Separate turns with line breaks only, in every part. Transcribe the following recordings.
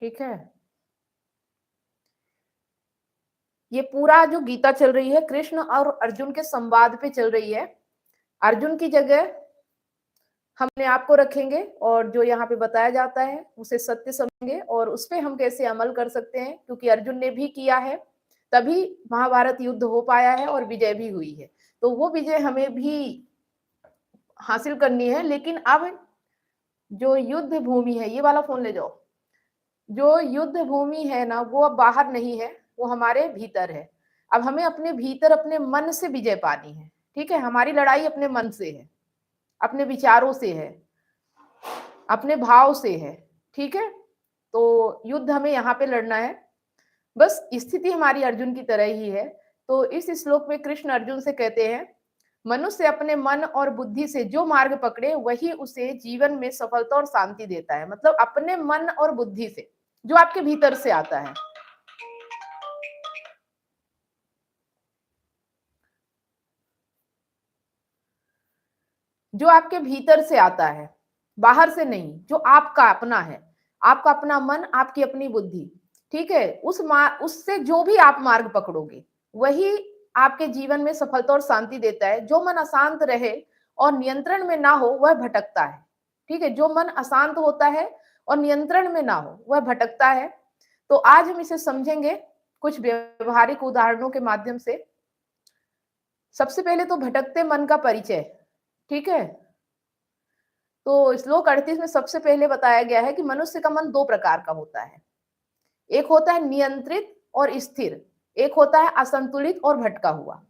ठीक है। ये पूरा जो गीता चल रही है कृष्ण और अर्जुन के संवाद पे चल रही है। अर्जुन की जगह हम अपने आप को रखेंगे और जो यहाँ पे बताया जाता है उसे सत्य समझेंगे और उस पे हम कैसे अमल कर सकते हैं, क्योंकि अर्जुन ने भी किया है, तभी महाभारत युद्ध हो पाया है और विजय भी हुई है। तो वो विजय हमें भी हासिल करनी है। लेकिन अब जो युद्ध भूमि है, ये वाला फ़ोन ले जाओ। जो युद्ध भूमि है ना, वो अब बाहर नहीं है, वो हमारे भीतर है। अब हमें अपने भीतर अपने मन से विजय पानी है, ठीक है? हमारी लड़ाई अपने मन से है, अपने विचारों से है, अपने भाव से है, ठीक है? तो युद्ध हमें यहाँ पे लड़ना है। बस स्थिति हमारी अर्जुन की तरह ही है। तो इस श्लोक में कृष्ण अर्जुन से कहते हैं, मनुष्य अपने मन और बुद्धि से जो मार्ग पकड़े वही उसे जीवन में सफलता और शांति देता है। मतलब अपने मन और बुद्धि से, जो आपके भीतर से आता है। जो आपके भीतर से आता है, बाहर से नहीं, जो आपका अपना है, आपका अपना मन, आपकी अपनी बुद्धि, ठीक है? उससे जो भी आप मार्ग पकड़ोगे, वही आपके जीवन में सफलता और शांति देता है। जो मन अशांत रहे और नियंत्रण में ना हो, वह भटकता है, ठीक है? जो मन अशांत होता है और नियंत्रण में ना हो, वह भटकता है। तो आज हम इसे समझेंगे कुछ व्यवहारिक उदाहरणों के माध्यम से। सबसे पहले तो भटकते मन का परिचय, ठीक है? तो श्लोक 38 में सबसे पहले बताया गया है कि मनुष्य का मन 2 प्रकार का होता है। एक होता है नियंत्रित और स्थिर, एक होता है असंतुलित और भटका हुआ।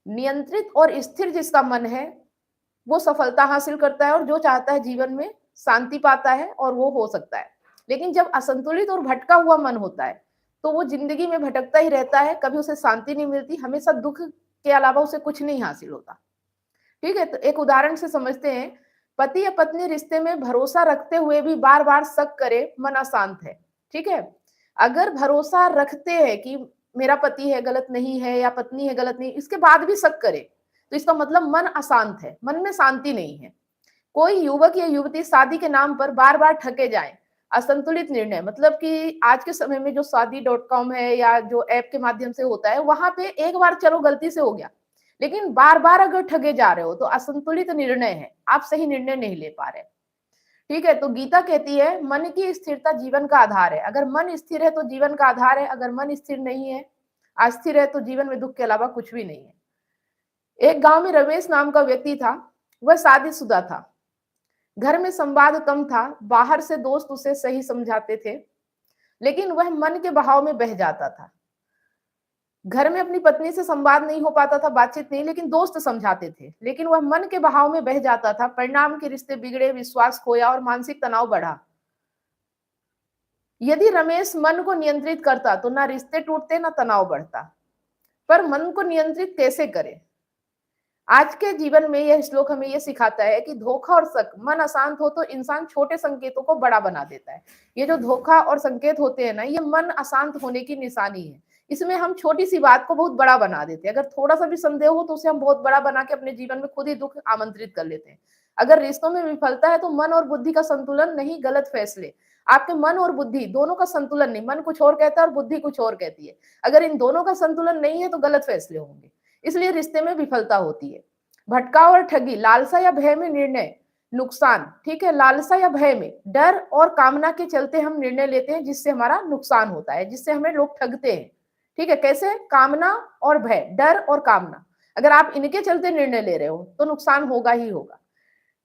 नियंत्रित और स्थिर जिसका मन है, वो सफलता हासिल करता है और जो चाहता है जीवन में शांति पाता है और वो हो सकता है। लेकिन जब असंतुलित और भटका हुआ मन होता है, तो वो ज़िंदगी में भटकता ही रहता है, कभी उसे शांति नहीं मिलती, हमेशा दुःख के अलावा उसे कुछ नहीं हासिल होता। ठीक है? तो एक उदाहरण से समझते हैं। पति या पत्नी रिश्ते में भरोसा रखते हुए भी बार-बार शक करे, मन अशांत है। ठीक है? अगर भरोसा रखते हैं कि मेरा पति है, गलत नहीं है या पत्नी है, गलत नहीं, इसके बाद भी शक करे, तो इसका मतलब मन अशांत है, मन में शांति नहीं है। कोई युवक या युवती शादी के नाम पर बार-बार ठगे जाएँ, असंतुलित निर्णय, मतलब कि आज के समय में जो शादी.com है या जो ऐप के माध्यम से होता है, वहाँ पे एक बार चलो गलती से हो गया, लेकिन बार-बार अगर ठगे जा रहे हो तो असंतुलित निर्णय है, आप सही निर्णय नहीं ले पा रहे। ठीक है? तो गीता कहती है मन की स्थिरता जीवन का आधार है। अगर मन स्थिर है तो जीवन का आधार है, अगर मन स्थिर नहीं है, अस्थिर है तो जीवन में दुःख के अलावा कुछ भी नहीं है। एक गाँव में रमेश नाम का व्यक्ति था, वह शादीशुदा था। घर में संवाद कम था, बाहर से दोस्त उसे सही समझाते थे, लेकिन वह मन के बहाव में बह जाता था। घर में अपनी पत्नी से संवाद नहीं हो पाता था, बातचीत नहीं, लेकिन दोस्त समझाते थे। लेकिन वह मन के बहाव में बह जाता था, परिणाम के रिश्ते बिगड़े, विश्वास खोया और मानसिक तनाव बढ़ा। यदि रमेश मन को नियंत्रित करता, तो ना रिश्ते टूटते, ना तनाव बढ़ता। पर मन को नियंत्रित कैसे करें? आज के जीवन में यह श्लोक हमें यह सिखाता है कि धोखा और शक, मन अशांत हो तो इंसान छोटे संकेतों को बड़ा बना देता है। ये जो धोखा और संकेत होते हैं ना, ये मन अशांत होने की निशानी है। इसमें हम छोटी सी बात को बहुत बड़ा बना देते हैं। अगर थोड़ा सा भी संदेह हो तो उसे हम बहुत बड़ा बना के अपने जीवन में खुद ही दुख आमंत्रित कर लेते हैं। अगर रिश्तों में विफलता है तो मन और बुद्धि का संतुलन नहीं, गलत फैसले। आपके मन और बुद्धि दोनों का संतुलन नहीं, मन कुछ और कहता है और बुद्धि कुछ और कहती है। अगर इन दोनों का संतुलन नहीं है तो गलत फैसले होंगे, इसलिए रिश्ते में विफलता होती है। भटकाव और ठगी, लालसा या भय में निर्णय, नुकसान, ठीक है? लालसा या भय में, डर और कामना के चलते हम निर्णय लेते हैं जिससे हमारा नुकसान होता है, जिससे हमें लोग ठगते हैं। ठीक है? कैसे? कामना और भय, डर और कामना, अगर आप इनके चलते निर्णय ले रहे हो तो नुकसान होगा ही होगा।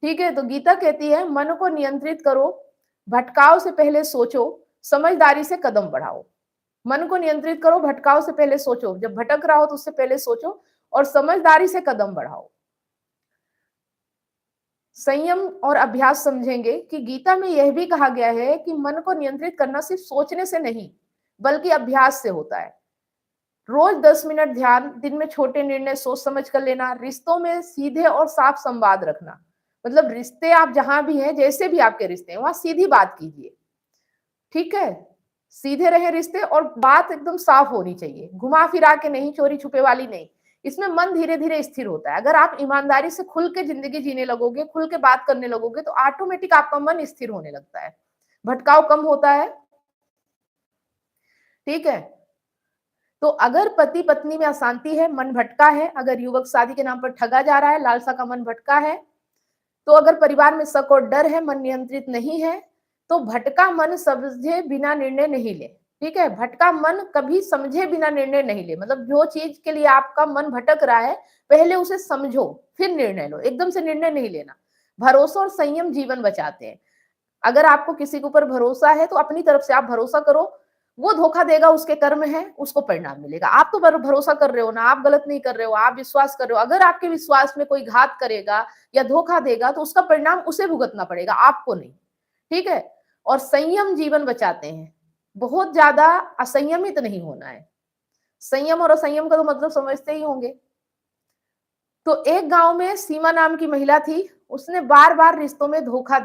ठीक है? तो गीता कहती है मन को नियंत्रित करो, भटकाव से पहले सोचो, समझदारी से कदम बढ़ाओ। मन को नियंत्रित करो, भटकाव से पहले सोचो, जब भटक रहा हो तो उससे पहले सोचो और समझदारी से कदम बढ़ाओ। संयम और अभ्यास समझेंगे कि गीता में यह भी कहा गया है कि मन को नियंत्रित करना सिर्फ सोचने से नहीं, बल्कि अभ्यास से होता है। रोज 10 मिनट ध्यान, दिन में छोटे निर्णय सोच समझ कर लेना, रिश्तों में सीधे और साफ संवाद रखना। मतलब रिश्ते आप जहां भी हैं, जैसे भी आपके रिश्ते हैं, वहां सीधी बात कीजिए। ठीक है? सीधे रहे रिश्ते और बात एकदम साफ होनी चाहिए, घुमा फिरा के नहीं, चोरी छुपे वाली नहीं। इसमें मन धीरे धीरे स्थिर होता है। अगर आप ईमानदारी से खुल के जिंदगी जीने लगोगे, खुल के बात करने लगोगे, तो ऑटोमेटिक आपका मन स्थिर होने लगता है, भटकाव कम होता है ठीक है। तो अगर पति पत्नी में अशांति है, मन भटका है, अगर युवक शादी के नाम पर ठगा जा रहा है, लालसा का मन भटका है, तो अगर परिवार में शक और डर है, मन नियंत्रित नहीं है, तो भटका मन समझे बिना निर्णय नहीं ले। ठीक है, भटका मन कभी समझे बिना निर्णय नहीं ले। मतलब जो चीज के लिए आपका मन भटक रहा है, पहले उसे समझो, फिर निर्णय लो। एकदम से निर्णय नहीं लेना। भरोसा और संयम जीवन बचाते हैं। अगर आपको किसी के ऊपर भरोसा है, तो अपनी तरफ से आप भरोसा करो। वो धोखा देगा, उसके कर्म है, उसको परिणाम मिलेगा। आप तो भरोसा कर रहे हो ना, आप गलत नहीं कर रहे हो, आप विश्वास कर रहे हो। अगर आपके विश्वास में कोई घात करेगा या धोखा देगा, तो उसका परिणाम उसे भुगतना पड़ेगा, आपको नहीं। ठीक है। और संयम जीवन बचाते हैं। बहुत ज्यादा असंयमित नहीं होना है। संयम और असंयम का तो मतलब समझते ही होंगे। तो एक गांव में सीमा नाम की महिला थी। उसने बार बार रिश्तों में धोखा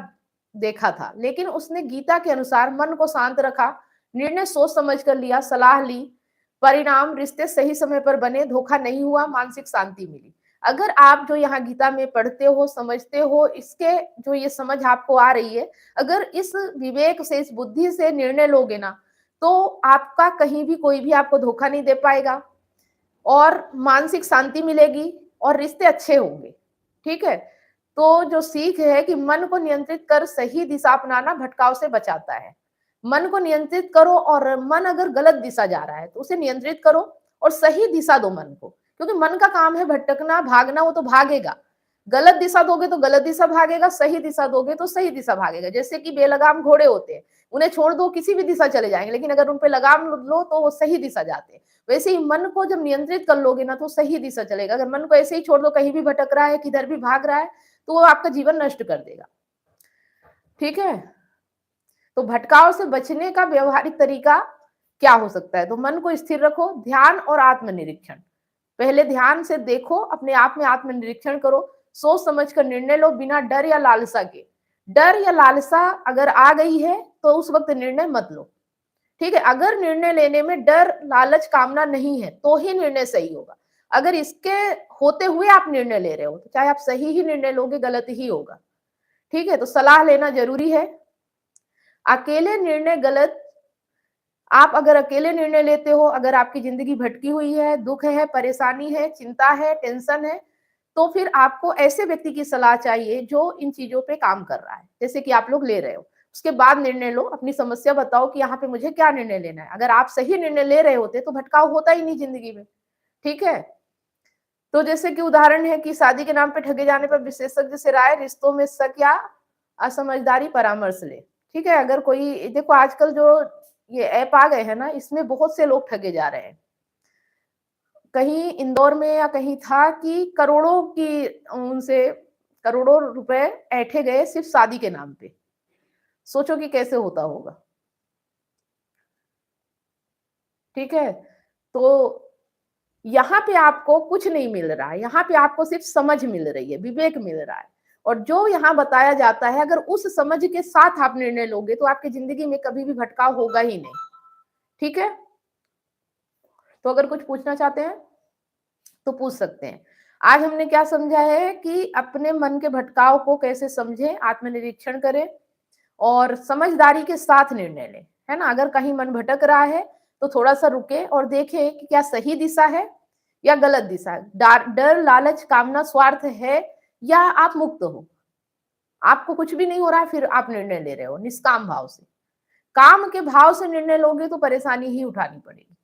देखा था, लेकिन उसने गीता के अनुसार मन को शांत रखा, निर्णय सोच समझ कर लिया, सलाह ली। परिणाम, रिश्ते सही समय पर बने, धोखा नहीं हुआ, मानसिक शांति मिली। अगर आप जो यहाँ गीता में पढ़ते हो, समझते हो, इसके जो ये समझ आपको आ रही है, अगर इस विवेक से, इस बुद्धि से निर्णय लोगे ना, तो आपका कहीं भी कोई भी आपको धोखा नहीं दे पाएगा, और मानसिक शांति मिलेगी, और रिश्ते अच्छे होंगे। ठीक है। तो जो सीख है कि मन को नियंत्रित कर सही दिशा अपनाना भटकाव से बचाता है। मन को नियंत्रित करो, और मन अगर गलत दिशा जा रहा है तो उसे नियंत्रित करो और सही दिशा दो मन को। क्योंकि मन का काम है भटकना, भागना, वो तो भागेगा। गलत दिशा दोगे तो गलत दिशा भागेगा, सही दिशा दोगे तो सही दिशा भागेगा। जैसे कि बेलगाम घोड़े होते हैं, उन्हें छोड़ दो किसी भी दिशा चले जाएंगे, लेकिन अगर उन पे लगाम लो तो वो सही दिशा जाते हैं। वैसे ही मन को जब नियंत्रित कर लोगे ना, तो सही दिशा चलेगा। अगर मन को ऐसे ही छोड़ दो, कहीं भी भटक रहा है, किधर भी भाग रहा है, तो वो आपका जीवन नष्ट कर देगा। ठीक है। तो भटकाव से बचने का व्यवहारिक तरीका क्या हो सकता है? तो मन को स्थिर रखो, ध्यान और आत्मनिरीक्षण। पहले ध्यान से देखो, अपने आप में आत्मनिरीक्षण करो, सोच समझ कर निर्णय लो बिना डर या लालसा के। डर या लालसा अगर आ गई है, तो उस वक्त निर्णय मत लो। ठीक है। अगर निर्णय लेने में डर, लालच, कामना नहीं है, तो ही निर्णय सही होगा। अगर इसके होते हुए आप निर्णय ले रहे हो, तो चाहे आप सही ही निर्णय लोगे, गलत ही होगा। ठीक है। तो सलाह लेना जरूरी है। अकेले निर्णय गलत। आप अगर अकेले निर्णय लेते हो, अगर आपकी जिंदगी भटकी हुई है, दुख है, परेशानी है, चिंता है, टेंशन है, तो फिर आपको ऐसे व्यक्ति की सलाह चाहिए जो इन चीजों पे काम कर रहा है, जैसे कि आप लोग ले रहे हो। उसके बाद निर्णय लो, अपनी समस्या बताओ कि यहाँ पे मुझे क्या निर्णय लेना है। अगर आप सही निर्णय ले रहे होते, तो भटकाव होता ही नहीं जिंदगी में। ठीक है। तो जैसे कि उदाहरण है कि शादी के नाम पे ठगे जाने पर विशेषज्ञ से राय, रिश्तों में शक या असमझदारी, परामर्श ले। ठीक है। अगर कोई, देखो आजकल जो ये ऐप आ गए हैं ना, इसमें बहुत से लोग ठगे जा रहे हैं। कहीं इंदौर में या कहीं था कि करोड़ों की उनसे करोड़ों रुपए ऐंठे गए सिर्फ शादी के नाम पे। सोचो कि कैसे होता होगा। ठीक है। तो यहाँ पे आपको कुछ नहीं मिल रहा है, यहाँ पे आपको सिर्फ समझ मिल रही है, विवेक मिल रहा है। और जो यहाँ बताया जाता है, अगर उस समझ के साथ आप निर्णय लोगे, तो आपकी जिंदगी में कभी भी भटकाव होगा ही नहीं। ठीक है। तो अगर कुछ पूछना चाहते हैं तो पूछ सकते हैं। आज हमने क्या समझा है कि अपने मन के भटकाव को कैसे समझें, आत्मनिरीक्षण करें और समझदारी के साथ निर्णय लें। है ना। अगर कहीं मन भटक रहा है, तो थोड़ा सा रुके और देखें कि क्या सही दिशा है या गलत दिशा है। डर, लालच, कामना, स्वार्थ है, या आप मुक्त हो, आपको कुछ भी नहीं हो रहा है, फिर आप निर्णय ले रहे हो निष्काम भाव से। काम के भाव से निर्णय लोगे तो परेशानी ही उठानी पड़ेगी।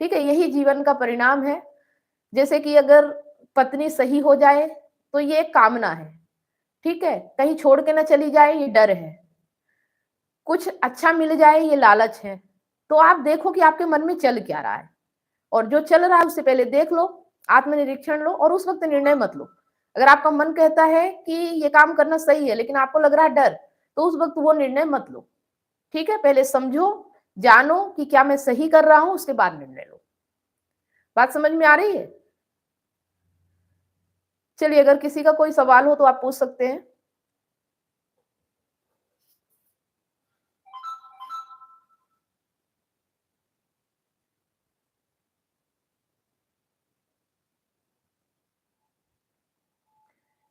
ठीक है। यही जीवन का परिणाम है। जैसे कि अगर पत्नी सही हो जाए, तो ये एक कामना है। ठीक है। कहीं छोड़ के ना चली जाए, ये डर है। कुछ अच्छा मिल जाए, ये लालच है। तो आप देखो कि आपके मन में चल क्या रहा है, और जो चल रहा है उससे पहले देख लो, आत्मनिरीक्षण लो, और उस वक्त निर्णय मत लो। अगर आपका मन कहता है कि ये काम करना सही है, लेकिन आपको लग रहा है डर, तो उस वक्त वो निर्णय मत लो। ठीक है। पहले समझो, जानो कि क्या मैं सही कर रहा हूं, उसके बाद निर्णय लो। बात समझ में आ रही है? चलिए, अगर किसी का कोई सवाल हो तो आप पूछ सकते हैं।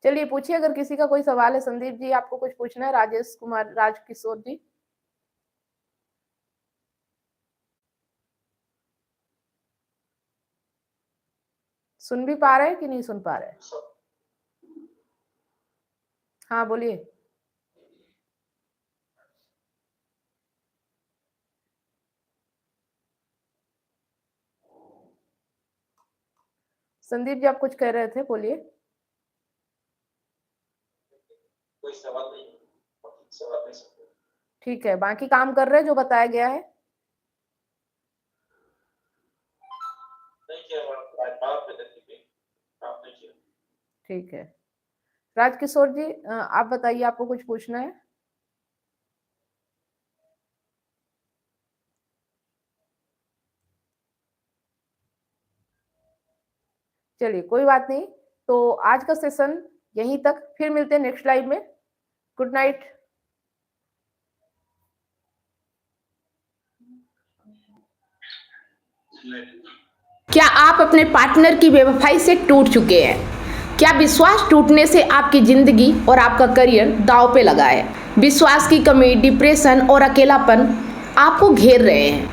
चलिए पूछिए, अगर किसी का कोई सवाल है। संदीप जी, आपको कुछ पूछना है? राजेश कुमार, राजकिशोर जी। सुन भी पा रहे हैं कि नहीं सुन पा रहे हैं? हाँ बोलिए। संदीप जी आप कुछ कह रहे थे, बोलिए।
कोई सवाल नहीं, सवाल नहीं सकते।
ठीक है, बाकी काम कर रहे हैं जो बताया गया है?
नहीं किया मैडम, आज बात पे करती थी, काम नहीं किया।
ठीक है, राजकिशोर जी आप बताइए, आपको कुछ पूछना है? चलिए कोई बात नहीं, तो आज का सेशन यहीं तक, फिर मिलते हैं नेक्स्ट लाइव में। Good night. क्या आप अपने पार्टनर की बेवफाई से टूट चुके हैं? क्या विश्वास टूटने से आपकी जिंदगी और आपका करियर दांव पे लगा है? विश्वास की कमी, डिप्रेशन और अकेलापन आपको घेर रहे हैं।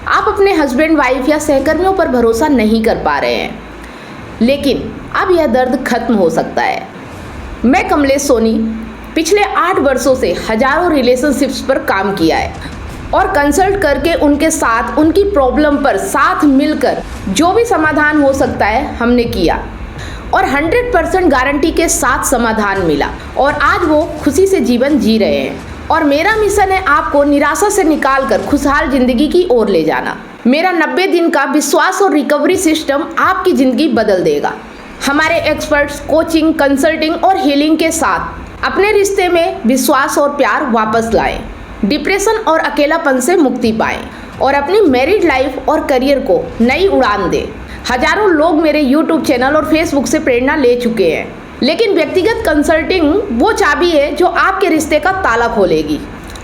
आप अपने हस्बैंड, वाइफ या सहकर्मियों पर भरोसा नहीं कर पा रहे हैं, लेकिन अब यह दर्द खत्म हो सकता है। मैं कमलेश सोनी पिछले 8 वर्षों से हजारों रिलेशनशिप्स पर काम किया है और कंसल्ट करके उनके साथ उनकी प्रॉब्लम पर साथ मिलकर जो भी समाधान हो सकता है हमने किया और 100% गारंटी के साथ समाधान मिला और आज वो खुशी से जीवन जी रहे हैं। और मेरा मिशन है आपको निराशा से निकालकर खुशहाल जिंदगी की ओर ले जाना। मेरा 90 दिन का विश्वास और रिकवरी सिस्टम आपकी जिंदगी बदल देगा। हमारे एक्सपर्ट्स कोचिंग, कंसल्टिंग और हीलिंग के साथ अपने रिश्ते में विश्वास और प्यार वापस लाएं, डिप्रेशन और अकेलापन से मुक्ति पाएं और अपनी मैरिड लाइफ और करियर को नई उड़ान दें। हजारों लोग मेरे YouTube चैनल और Facebook से प्रेरणा ले चुके हैं, लेकिन व्यक्तिगत कंसल्टिंग वो चाबी है जो आपके रिश्ते का ताला खोलेगी।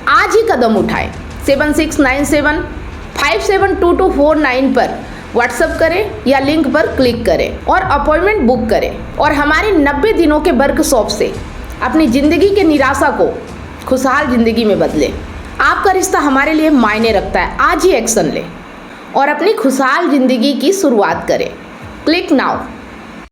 आज ही कदम उठाएं। 7697572249 पर व्हाट्सएप करें या लिंक पर क्लिक करें और अपॉइंटमेंट बुक करें और हमारे 90 दिनों के वर्कशॉप से अपनी जिंदगी के निराशा को खुशहाल जिंदगी में बदलें। आपका रिश्ता हमारे लिए मायने रखता है। आज ही एक्शन लें और अपनी खुशहाल जिंदगी की शुरुआत करें। Click now.